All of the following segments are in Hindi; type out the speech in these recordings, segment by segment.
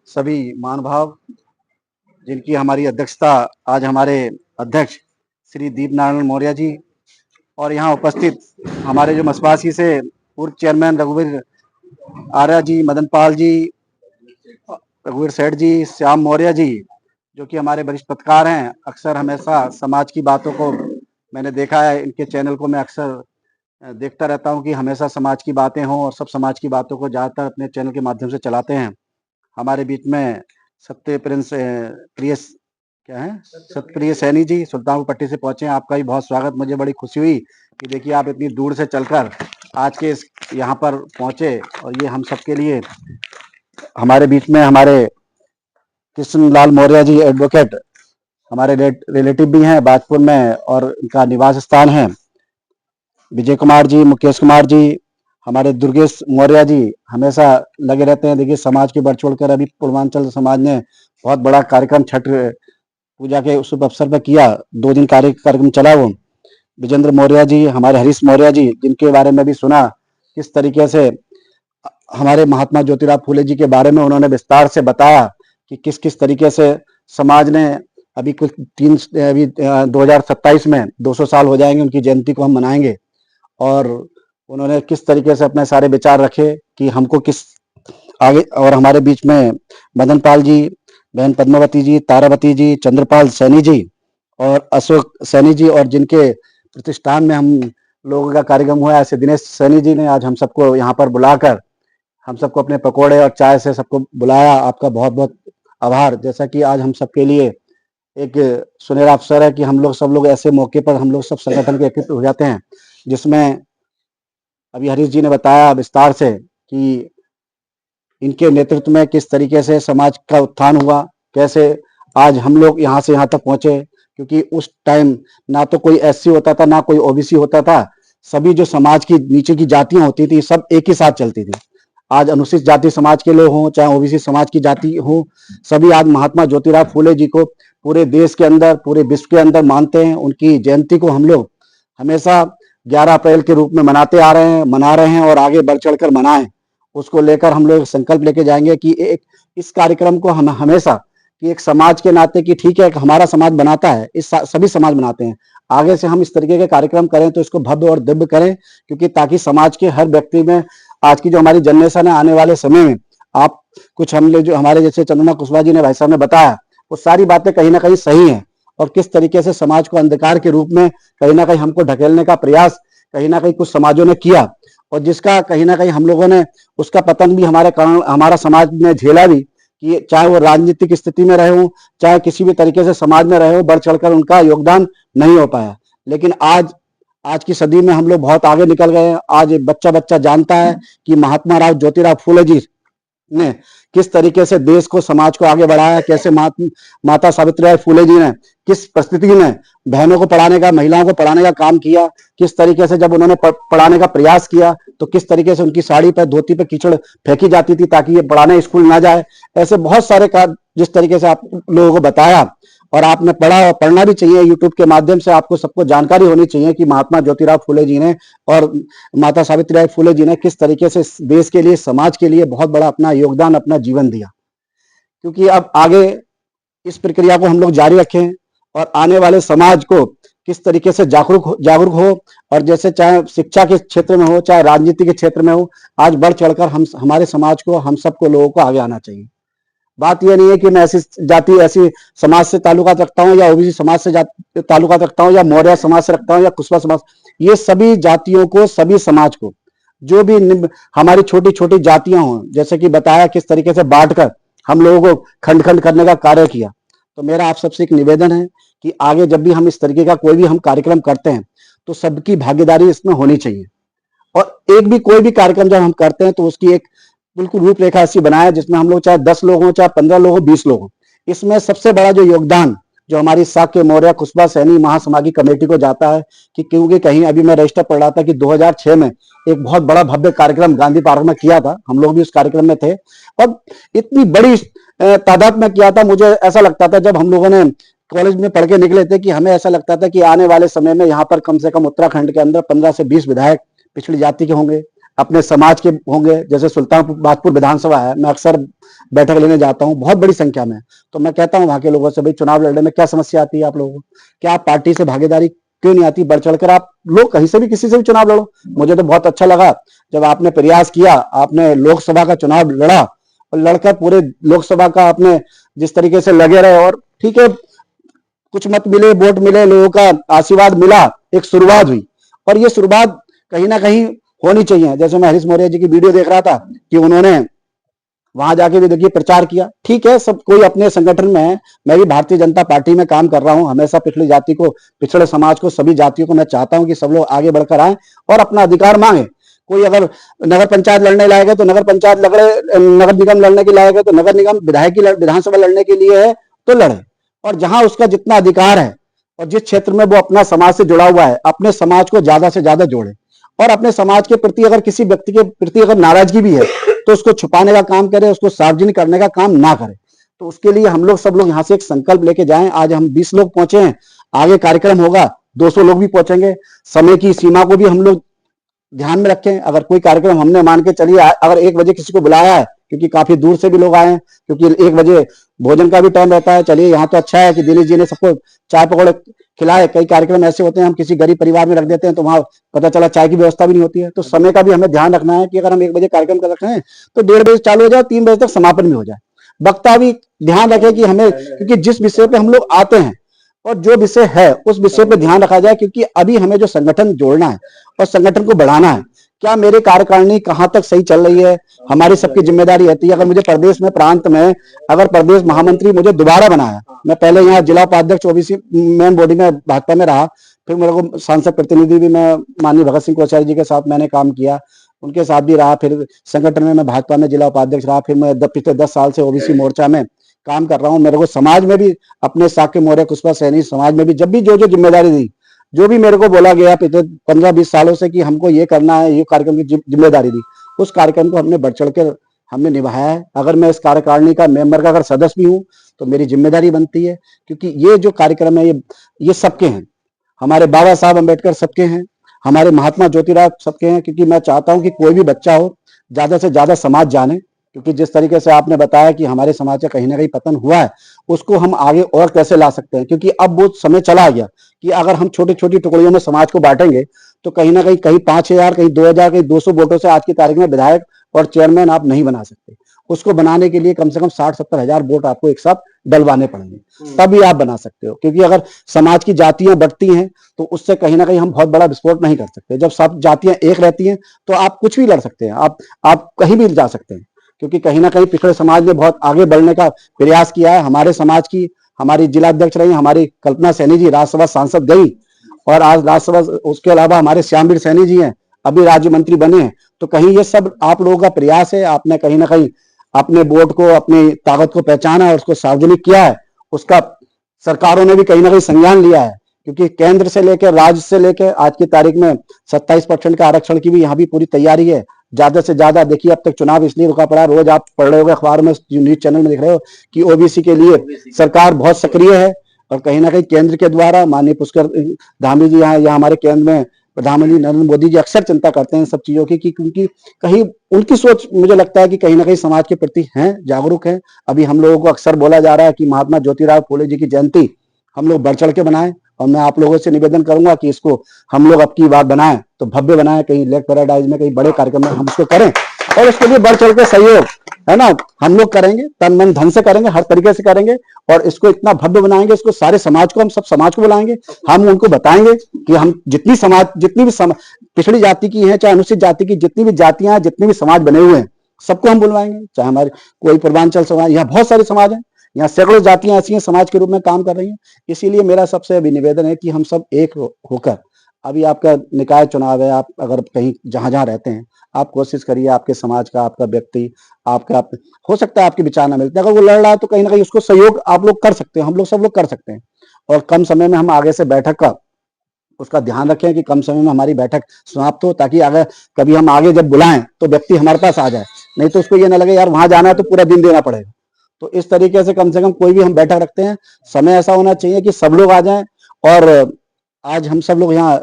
सभी महानुभाव, जिनकी हमारी अध्यक्षता आज हमारे अध्यक्ष श्री दीप नारायण मौर्य जी और यहाँ उपस्थित हमारे जो मसवासी से पूर्व चेयरमैन रघुवीर आर्या जी, मदन पाल जी, रघुवीर सेठ जी, श्याम मौर्य जी, जो कि हमारे वरिष्ठ पत्रकार हैं। अक्सर हमेशा समाज की बातों को मैंने देखा है, इनके चैनल को मैं अक्सर देखता रहता हूं कि हमेशा समाज की बातें हों और सब समाज की बातों को ज़्यादातर अपने चैनल के माध्यम से चलाते हैं। हमारे बीच में सत्य प्रिंस प्रिय क्या है सतप्रिय सैनी जी सुल्तानपुर पट्टी से पहुंचे हैं। आपका भी बहुत स्वागत। मुझे बड़ी खुशी हुई कि देखिए आप इतनी दूर से चलकर आज के यहाँ पर पहुंचे और ये हम सबके लिए हमारे बीच में हमारे कृष्णलाल मौर्य जी एडवोकेट हमारे रिलेटिव भी हैं बाजपुर में और इनका निवास स्थान है। विजय कुमार जी, मुकेश कुमार जी, हमारे दुर्गेश मौर्य जी हमेशा लगे रहते हैं। देखिए समाज की बढ़ छोड़कर अभी पूर्वांचल समाज ने बहुत बड़ा कार्यक्रम छठ पूजा के शुभ अवसर पर किया। 2 दिन कार्यक्रम चला वो। विजेंद्र मौर्य जी, हमारे हरीश मौर्य जी, जिनके बारे में भी सुना किस तरीके से हमारे महात्मा ज्योतिराव फूले जी के बारे में उन्होंने विस्तार से बताया कि किस किस तरीके से समाज ने अभी कुछ 2027 में 200 साल हो जाएंगे, उनकी जयंती को हम मनाएंगे। और उन्होंने किस तरीके से अपने सारे विचार रखे कि हमको किस आगे। और हमारे बीच में मदन पाल जी, बहन पद्मावती जी, तारावती जी, चंद्रपाल सैनी जी और अशोक सैनी जी, और जिनके प्रतिष्ठान में हम लोगों का कार्यक्रम हुआ, ऐसे दिनेश सैनी जी ने आज हम सबको यहाँ पर बुलाकर हम सबको अपने पकोड़े और चाय से सबको बुलाया। आपका बहुत बहुत आभार। जैसा कि आज हम सबके लिए एक सुनहरा अवसर है कि हम लोग सब लोग ऐसे मौके पर हम लोग सब संगठन के एकत्रित हो जाते हैं, जिसमें अभी हरीश जी ने बताया विस्तार से कि इनके नेतृत्व में किस तरीके से समाज का उत्थान हुआ, कैसे आज हम लोग यहाँ से यहाँ तक पहुंचे। क्योंकि उस टाइम ना तो कोई एससी होता था, ना कोई ओबीसी होता था। सभी जो समाज की नीचे की जातियां होती थी सब एक ही साथ चलती थी। आज अनुसूचित जाति समाज के लोग हों चाहे ओबीसी समाज की जाति हो, सभी आज महात्मा ज्योतिराव फूले जी को पूरे देश के अंदर, पूरे विश्व के अंदर मानते हैं। उनकी जयंती को हम लोग हमेशा 11 अप्रैल के रूप में मनाते आ रहे हैं, मना रहे हैं और आगे बढ़ चढ़कर मनाएं। उसको लेकर हम लोग संकल्प लेके जाएंगे कि एक इस कार्यक्रम को हम हमेशा कि एक समाज के नाते कि ठीक है हमारा समाज बनाता है, इस सभी समाज बनाते हैं, आगे से हम इस तरीके के कार्यक्रम करें तो इसको भव्य और दिव्य करें। क्योंकि ताकि समाज के हर व्यक्ति में आज की जो हमारी जनरेशन है आने वाले समय में आप कुछ हम लोग जो हमारे जैसे चंद्रमा कुशवाहा जी ने भाई साहब ने बताया वो सारी बातें कहीं ना कहीं सही हैं। और किस तरीके से समाज को अंधकार के रूप में कहीं ना कहीं हमको ढकेलने का प्रयास कहीं ना कहीं कुछ समाजों ने किया और जिसका कहीं ना कहीं हम लोगों ने उसका पतन भी हमारे कारण हमारा समाज ने झेला भी। कि चाहे वो राजनीतिक स्थिति में रहे हो, चाहे किसी भी तरीके से समाज में रहे हो, बढ़ चढ़कर उनका योगदान नहीं हो पाया। लेकिन आज की सदी में हम लोग बहुत आगे निकल गए हैं। आज बच्चा बच्चा जानता है कि महात्मा राव ज्योतिराव फूले जी ने किस तरीके से देश को, समाज को आगे बढ़ाया, कैसे माता सावित्रीबाई फूले जी ने किस परिस्थिति में बहनों को पढ़ाने का, महिलाओं को पढ़ाने का काम किया, किस तरीके से जब उन्होंने पढ़ाने का प्रयास किया तो किस तरीके से उनकी साड़ी पर, धोती पर कीचड़ फेंकी जाती थी ताकि ये पढ़ाने स्कूल ना जाए। ऐसे बहुत सारे कार्य जिस तरीके से आप लोगों को बताया और आपने पढ़ा और पढ़ना भी चाहिए। यूट्यूब के माध्यम से आपको सबको जानकारी होनी चाहिए कि महात्मा ज्योतिराव फूले जी ने और माता सावित्रीबाई फूले जी ने किस तरीके से देश के लिए, समाज के लिए बहुत बड़ा अपना योगदान, अपना जीवन दिया। क्योंकि अब आगे इस प्रक्रिया को हम लोग जारी रखें और आने वाले समाज को किस तरीके से जागरूक हो और जैसे चाहे शिक्षा के क्षेत्र में हो, चाहे राजनीति के क्षेत्र में हो, आज बढ़ चढ़कर हम हमारे समाज को, हम सबको लोगों को आगे आना चाहिए। बात यह नहीं है कि मैं ऐसी जाति, ऐसी समाज से ताल्लुकात रखता हूं या ओबीसी समाज से ताल्लुकात रखता हूं या मौर्य समाज से रखता हूं या कुशवाहा समाज। ये सभी जातियों को, सभी समाज को, जो भी हमारी छोटी छोटी जातियां हों, जैसे कि बताया किस तरीके से बांटकर हम लोगों को खंड खंड करने का कार्य किया। तो मेरा आप सबसे एक निवेदन है कि आगे जब भी हम इस तरीके का कोई भी हम कार्यक्रम करते हैं तो सबकी भागीदारी इसमें होनी चाहिए। और एक भी कोई भी कार्यक्रम जब हम करते हैं तो उसकी एक बिल्कुल रूपरेखा ऐसी बनाए जिसमें हम लोग चाहे 10 लोग हों, चाहे 15 लोग हों, 20 लोग हों। इसमें सबसे बड़ा जो योगदान जो हमारी साक्य मौर्य कुशवाहा सैनी महासमागी कमेटी को जाता है कि क्योंकि कहीं अभी मैं रजिस्टर पढ़ रहा था कि 2006 में एक बहुत बड़ा भव्य कार्यक्रम गांधी पार्क में किया था, हम लोग भी उस कार्यक्रम में थे और इतनी बड़ी तादाद में किया था। मुझे ऐसा लगता था जब हम लोगों ने कॉलेज में पढ़ के निकले थे कि हमें ऐसा लगता था कि आने वाले समय में यहाँ पर कम से कम उत्तराखंड के अंदर 15 से 20 विधायक पिछड़ी जाति के होंगे, अपने समाज के होंगे। जैसे सुल्तानपुर बाजपुर विधानसभा है, मैं अक्सर बैठक लेने जाता हूँ, बहुत बड़ी संख्या में। तो मैं कहता हूँ वहां के लोगों से, भाई चुनाव लड़ने में क्या समस्या आती है आप लोगों को, क्या आप पार्टी से भागीदारी क्यों नहीं आती, बढ़ चढ़कर आप लोग कहीं से भी किसी से भी चुनाव लड़ो। मुझे तो बहुत अच्छा लगा जब आपने प्रयास किया, आपने लोकसभा का चुनाव लड़ा और लड़कर पूरे लोकसभा का आपने जिस तरीके से लगे रहे, और ठीक है कुछ मत मिले, वोट मिले, लोगों का आशीर्वाद मिला, एक शुरुआत हुई। और ये शुरुआत कहीं ना कहीं होनी चाहिए। जैसे मैं हरीश मौर्य जी की वीडियो देख रहा था कि उन्होंने वहां जाके भी देखिए प्रचार किया, ठीक है सब कोई अपने संगठन में है। मैं भी भारतीय जनता पार्टी में काम कर रहा हूं, हमेशा पिछड़ी जाति को, पिछड़े समाज को, सभी जातियों को मैं चाहता हूं कि सब लोग आगे बढ़कर आए और अपना अधिकार मांगे। कोई अगर नगर पंचायत लड़ने लायक है तो नगर पंचायत लड़े, नगर निगम लड़ने के लायक है तो नगर निगम, विधानसभा लड़ने के लिए है तो लड़े। और जहां उसका जितना अधिकार है और जिस क्षेत्र में वो अपना समाज से जुड़ा हुआ है, अपने समाज को ज्यादा से ज्यादा जोड़े। और अपने समाज के प्रति अगर किसी व्यक्ति के प्रति अगर नाराजगी भी है तो उसको छुपाने का काम करे, उसको सार्वजनिक करने का काम ना करे। तो उसके लिए हम लोग सब लोग यहाँ से एक संकल्प लेके जाएं। आज हम 20 लोग पहुंचे हैं, आगे कार्यक्रम होगा 200 लोग भी पहुंचेंगे। समय की सीमा को भी हम लोग ध्यान में रखें। अगर कोई कार्यक्रम हमने मान के चलिए, अगर 1 बजे किसी को बुलाया है, क्योंकि काफी दूर से भी लोग आए हैं, क्योंकि 1 बजे भोजन का भी टाइम रहता है। चलिए यहाँ तो अच्छा है कि दिनेश जी ने सबको चाय पकौड़े खिलाए। कई कार्यक्रम ऐसे होते हैं हम किसी गरीब परिवार में रख देते हैं तो वहां पता चला चाय की व्यवस्था भी नहीं होती है। तो समय का भी हमें ध्यान रखना है कि अगर हम 1 बजे कार्यक्रम कर रखे हैं तो 1:30 बजे चालू हो जाए, 3 बजे तक समापन भी हो जाए। वक्ता भी ध्यान रखे कि हमें, क्योंकि जिस विषय पे हम लोग आते हैं और जो विषय है उस विषय पे ध्यान रखा जाए, क्योंकि अभी हमें जो संगठन जोड़ना है और संगठन को बढ़ाना है। क्या मेरे कार्यकारिणी कहां तक सही चल रही है, हमारी सबकी जिम्मेदारी रहती है। अगर मुझे प्रदेश में, प्रांत में अगर प्रदेश महामंत्री मुझे दोबारा बनाया, मैं पहले यहाँ जिला उपाध्यक्ष ओबीसी मेन बॉडी में भाजपा में रहा, फिर मेरे को सांसद प्रतिनिधि भी मैं माननीय भगत सिंह कोश्यारी जी के साथ मैंने काम किया, उनके साथ भी रहा। फिर संगठन में मैं भाजपा में जिला उपाध्यक्ष रहा। फिर मैं पिछले 10 साल से ओबीसी मोर्चा में काम कर रहा हूँ। मेरे को समाज में भी, अपने साक्य मौर्य कुशवा सैनी समाज में भी जब भी जो जिम्मेदारी दी, जो भी मेरे को बोला गया पिछले 15-20 सालों से कि हमको ये करना है, ये कार्यक्रम की जिम्मेदारी दी, उस कार्यक्रम को हमने बढ़ चढ़ कर हमने निभाया है। अगर मैं इस कार्यकारिणी का मेंबर का अगर सदस्य भी हूँ तो मेरी जिम्मेदारी बनती है, क्योंकि ये जो कार्यक्रम है ये सबके हैं। हमारे बाबा साहब अम्बेडकर सबके हैं, हमारे महात्मा ज्योतिराव सबके हैं। क्योंकि मैं चाहता हूं कि कोई भी बच्चा हो ज्यादा से ज्यादा समाज जाने, क्योंकि जिस तरीके से आपने बताया कि हमारे समाज का कहीं ना कहीं पतन हुआ है, उसको हम आगे और कैसे ला सकते हैं। क्योंकि अब वो समय चला गया कि अगर हम छोटी छोटी टुकड़ियों में समाज को बांटेंगे तो कहीं ना कहीं 5,000, कहीं 2,000, कहीं 200 वोटों से आज की तारीख में विधायक और चेयरमैन आप नहीं बना सकते। उसको बनाने के लिए कम से कम 60-70 हजार वोट आपको एक साथ डलवाने पड़ेंगे, तभी आप बना सकते हो। क्योंकि अगर समाज की जातियां बढ़ती हैं तो उससे कहीं ना कहीं हम बहुत बड़ा विस्फोट नहीं कर सकते। जब सब जातियां एक रहती हैं तो आप कुछ भी लड़ सकते हैं, आप कहीं भी जा सकते हैं। क्योंकि कहीं ना कहीं पिछड़े समाज ने बहुत आगे बढ़ने का प्रयास किया है। हमारे समाज की हमारी जिला अध्यक्ष रही, हमारी कल्पना सैनी जी राज्यसभा सांसद गई, और आज राज्यसभा, उसके अलावा हमारे श्यामवीर सैनी जी हैं, अभी राज्य मंत्री बने हैं। तो कहीं ये सब आप लोगों का प्रयास है। आपने कहीं ना कहीं अपने वोट को, अपनी ताकत को पहचाना है, उसको सार्वजनिक किया है। उसका सरकारों ने भी कहीं ना कहीं संज्ञान लिया है, क्योंकि केंद्र से लेकर, राज्य से लेकर आज की तारीख में 27% का आरक्षण की भी यहाँ भी पूरी तैयारी है। ज्यादा से ज्यादा देखिए, अब तक चुनाव इसलिए रुका पड़ा, रोज आप पढ़ रहे हो अखबार में, न्यूज चैनल में दिख रहे हो कि ओबीसी के लिए सरकार बहुत सक्रिय है। और कहीं ना कहीं केंद्र के द्वारा माननीय पुष्कर धामी जी यहाँ हमारे केंद्र में प्रधानमंत्री नरेंद्र मोदी जी अक्सर चिंता करते हैं सब चीजों की, क्योंकि कहीं उनकी सोच मुझे लगता है कि कहीं ना कहीं समाज के प्रति हैं, जागरूक हैं। अभी हम लोगों को अक्सर बोला जा रहा है कि महात्मा ज्योतिराव फूले जी की जयंती हम लोग बढ़ चढ़ के बनाएं, और मैं आप लोगों से निवेदन करूंगा कि इसको हम लोग अब की बात बनाएं तो भव्य बनाएं, कहीं लेक पैराडाइज में, कहीं बड़े कार्यक्रम में हम उसको करें। और उसके लिए बढ़ चढ़ के सहयोग है ना, हम लोग करेंगे, तन मन धन से करेंगे, हर तरीके से करेंगे। और इसको इतना भव्य बनाएंगे, इसको सारे समाज को, हम सब समाज को बुलाएंगे, हम उनको बताएंगे कि हम जितनी भी पिछड़ी जाति की है, चाहे अनुसूचित जाति की जितनी भी जातियां हैं, जितने भी समाज बने हुए हैं, सबको हम बुलवाएंगे। चाहे हमारे कोई पूर्वांचल समाज, यहाँ बहुत सारे समाज हैं, यहाँ सैकड़ों जातियां ऐसी हैं समाज के रूप में काम कर रही हैं। इसीलिए मेरा सबसे अभी निवेदन है कि हम सब एक होकर, अभी आपका निकाय चुनाव है, आप अगर कहीं जहां जहां रहते हैं, आप कोशिश करिए, आपके समाज का, आपका व्यक्ति, आपका हो सकता है आपके विचार ना मिलते, अगर वो लड़ रहा है तो कहीं ना कहीं उसको सहयोग आप लोग कर सकते हैं, हम लोग सब लोग कर सकते हैं। और कम समय में हम आगे से बैठक का उसका ध्यान रखें कि कम समय में हमारी बैठक समाप्त हो, ताकि अगर कभी हम आगे जब बुलाएं तो व्यक्ति हमारे पास आ जाए, नहीं तो उसको ये ना लगे यार वहां जाना है तो पूरा दिन देना पड़ेगा। तो इस तरीके से कम कोई भी हम बैठक रखते हैं, समय ऐसा होना चाहिए कि सब लोग आ जाएं। और आज हम सब लोग यहाँ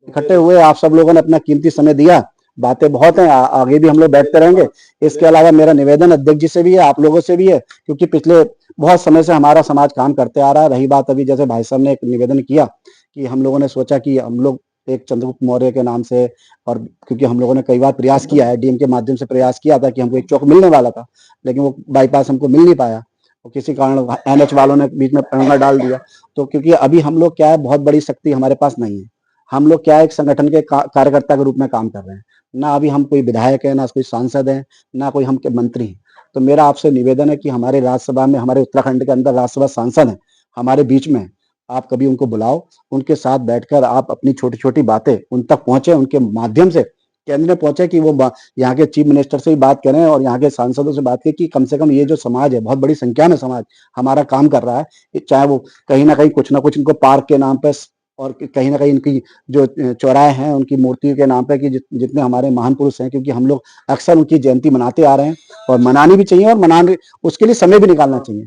इकट्ठे हुए, आप सब लोगों ने अपना कीमती समय दिया, बातें बहुत हैं, आगे भी हम लोग बैठते रहेंगे। इसके अलावा मेरा निवेदन अध्यक्ष जी से भी है, आप लोगों से भी है, क्योंकि पिछले बहुत समय से हमारा समाज काम करते आ रहा है। रही बात अभी जैसे भाई साहब ने एक निवेदन किया कि हम लोगों ने सोचा कि हम लोग एक चंद्रगुप्त मौर्य के नाम से, और क्योंकि हम लोगों ने कई बार प्रयास किया है, डीएम के माध्यम से प्रयास किया था कि हमको एक चौक मिलने वाला था, लेकिन वो बाईपास हमको मिल नहीं पाया, और किसी कारण एनएच वालों ने बीच में पंगा डाल दिया। तो क्योंकि अभी हम लोग क्या है, बहुत बड़ी शक्ति हमारे पास नहीं है, हम लोग क्या है, एक संगठन के कार्यकर्ता के रूप में काम कर रहे हैं। ना अभी हम कोई विधायक है, ना कोई सांसद है, ना कोई हम मंत्री हैं। तो मेरा आपसे निवेदन है कि हमारे राज्यसभा में, हमारे उत्तराखंड के अंदर राज्यसभा सांसद हैं, हमारे बीच में, आप कभी उनको बुलाओ, उनके साथ बैठकर आप अपनी छोटी छोटी बातें उन तक पहुंचे, उनके माध्यम से केंद्र में पहुंचे, कि वो यहाँ के चीफ मिनिस्टर से भी बात करें और यहाँ के सांसदों से बात करें कि कम से कम ये जो समाज है, बहुत बड़ी संख्या में समाज हमारा काम कर रहा है, चाहे वो कहीं ना कहीं कुछ ना कुछ इनको पार्क के नाम पे, और कहीं ना कहीं इनकी जो चौराहे हैं उनकी मूर्तियों के नाम पे, कि जितने हमारे महान पुरुष हैं, क्योंकि हम लोग अक्सर उनकी जयंती मनाते आ रहे हैं, और मनानी भी चाहिए, और मनाने उसके लिए समय भी निकालना चाहिए।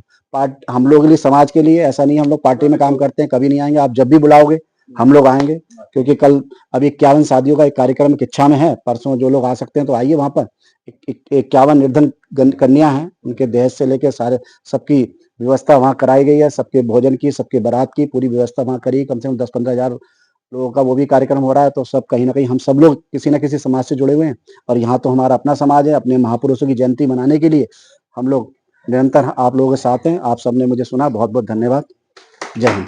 हम लोग के लिए, समाज के लिए, ऐसा नहीं हम लोग पार्टी में काम करते हैं, कभी नहीं आएंगे, आप जब भी बुलाओगे हम लोग आएंगे। क्योंकि कल अभी 51 शादियों का एक कार्यक्रम किच्छा में है, परसों जो लोग आ सकते हैं तो आइए, वहां पर 51 निर्धन कन्या हैं, उनके दहेज से लेकर सारे सबकी व्यवस्था वहां कराई गई है, सबके भोजन की, सबके बारात की पूरी व्यवस्था वहां करी, कम से कम 10-15 हजार लोगों का वो भी कार्यक्रम हो रहा है। तो सब कहीं ना कहीं हम सब लोग किसी न किसी समाज से जुड़े हुए हैं, और यहाँ तो हमारा अपना समाज है। अपने महापुरुषों की जयंती मनाने के लिए हम लोग निरंतर आप लोगों के साथ हैं। आप सबने मुझे सुना, बहुत बहुत धन्यवाद। जय हिंद।